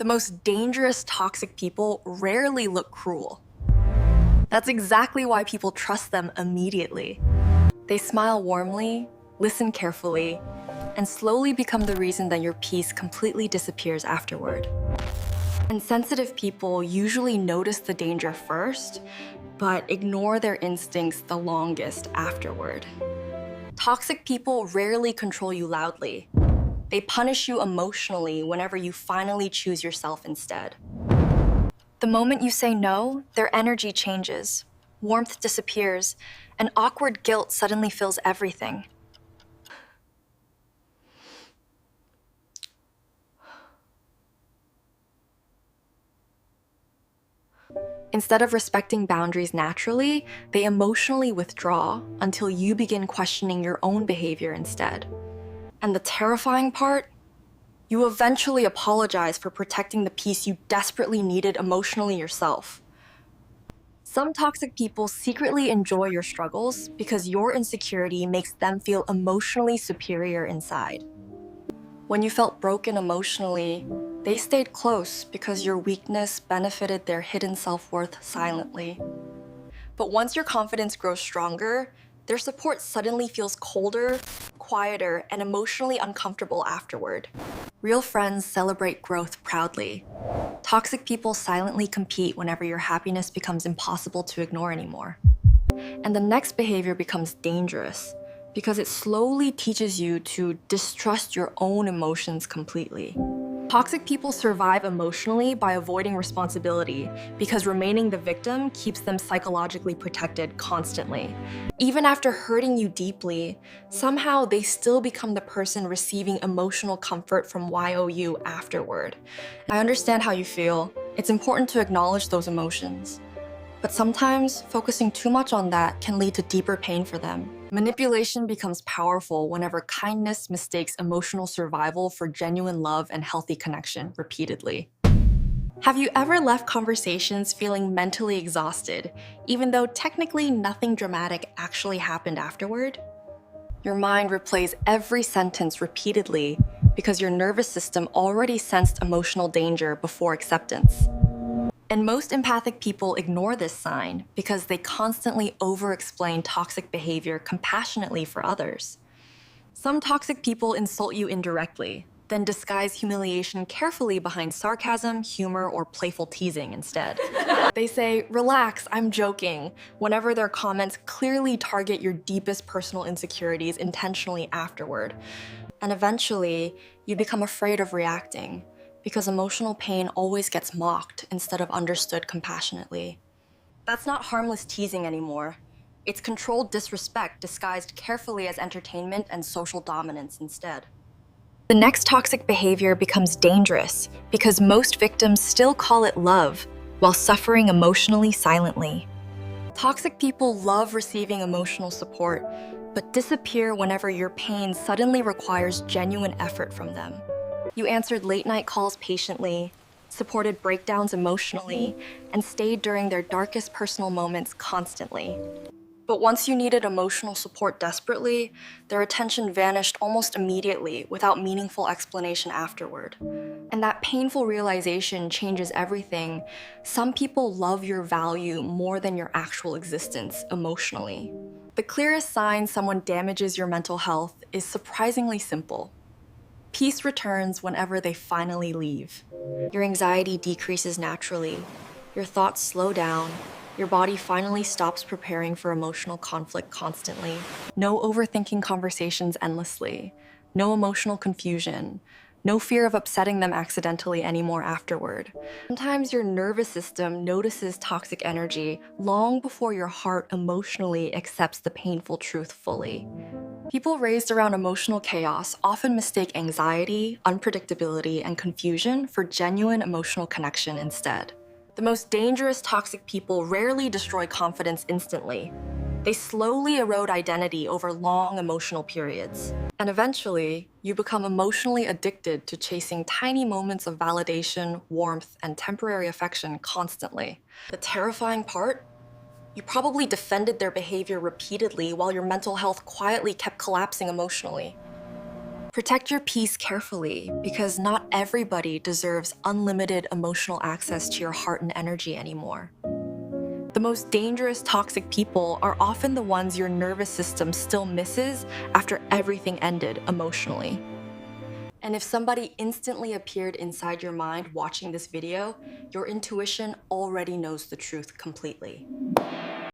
The most dangerous toxic people rarely look cruel. That's exactly why people trust them immediately. They smile warmly, listen carefully, and slowly become the reason that your peace completely disappears afterward. And sensitive people usually notice the danger first, but ignore their instincts the longest afterward. Toxic people rarely control you loudly. They punish you emotionally whenever you finally choose yourself instead. The moment you say no, their energy changes, warmth disappears, and awkward guilt suddenly fills everything. Instead of respecting boundaries naturally, they emotionally withdraw until you begin questioning your own behavior instead. And the terrifying part? You eventually apologize for protecting the peace you desperately needed emotionally yourself. Some toxic people secretly enjoy your struggles because your insecurity makes them feel emotionally superior inside. When you felt broken emotionally, they stayed close because your weakness benefited their hidden self-worth silently. But once your confidence grows stronger, their support suddenly feels colder, quieter, and emotionally uncomfortable afterward. Real friends celebrate growth proudly. Toxic people silently compete whenever your happiness becomes impossible to ignore anymore. And the next behavior becomes dangerous because it slowly teaches you to distrust your own emotions completely. Toxic people survive emotionally by avoiding responsibility because remaining the victim keeps them psychologically protected constantly. Even after hurting you deeply, somehow they still become the person receiving emotional comfort from YOU afterward. I understand how you feel. It's important to acknowledge those emotions. But sometimes, focusing too much on that can lead to deeper pain for them. Manipulation becomes powerful whenever kindness mistakes emotional survival for genuine love and healthy connection repeatedly. Have you ever left conversations feeling mentally exhausted, even though technically nothing dramatic actually happened afterward? Your mind replays every sentence repeatedly because your nervous system already sensed emotional danger before acceptance. And most empathic people ignore this sign because they constantly over-explain toxic behavior compassionately for others. Some toxic people insult you indirectly, then disguise humiliation carefully behind sarcasm, humor, or playful teasing instead. They say, "Relax, I'm joking," whenever their comments clearly target your deepest personal insecurities intentionally afterward. And eventually, you become afraid of reacting, because emotional pain always gets mocked instead of understood compassionately. That's not harmless teasing anymore. It's controlled disrespect disguised carefully as entertainment and social dominance instead. The next toxic behavior becomes dangerous because most victims still call it love while suffering emotionally silently. Toxic people love receiving emotional support, but disappear whenever your pain suddenly requires genuine effort from them. You answered late-night calls patiently, supported breakdowns emotionally, and stayed during their darkest personal moments constantly. But once you needed emotional support desperately, their attention vanished almost immediately without meaningful explanation afterward. And that painful realization changes everything. Some people love your value more than your actual existence emotionally. The clearest sign someone damages your mental health is surprisingly simple. Peace returns whenever they finally leave. Your anxiety decreases naturally. Your thoughts slow down. Your body finally stops preparing for emotional conflict constantly. No overthinking conversations endlessly. No emotional confusion. No fear of upsetting them accidentally anymore afterward. Sometimes your nervous system notices toxic energy long before your heart emotionally accepts the painful truth fully. People raised around emotional chaos often mistake anxiety, unpredictability, and confusion for genuine emotional connection instead. The most dangerous toxic people rarely destroy confidence instantly. They slowly erode identity over long emotional periods. And eventually, you become emotionally addicted to chasing tiny moments of validation, warmth, and temporary affection constantly. The terrifying part? You probably defended their behavior repeatedly while your mental health quietly kept collapsing emotionally. Protect your peace carefully, because not everybody deserves unlimited emotional access to your heart and energy anymore. The most dangerous toxic people are often the ones your nervous system still misses after everything ended emotionally. And if somebody instantly appeared inside your mind watching this video, your intuition already knows the truth completely.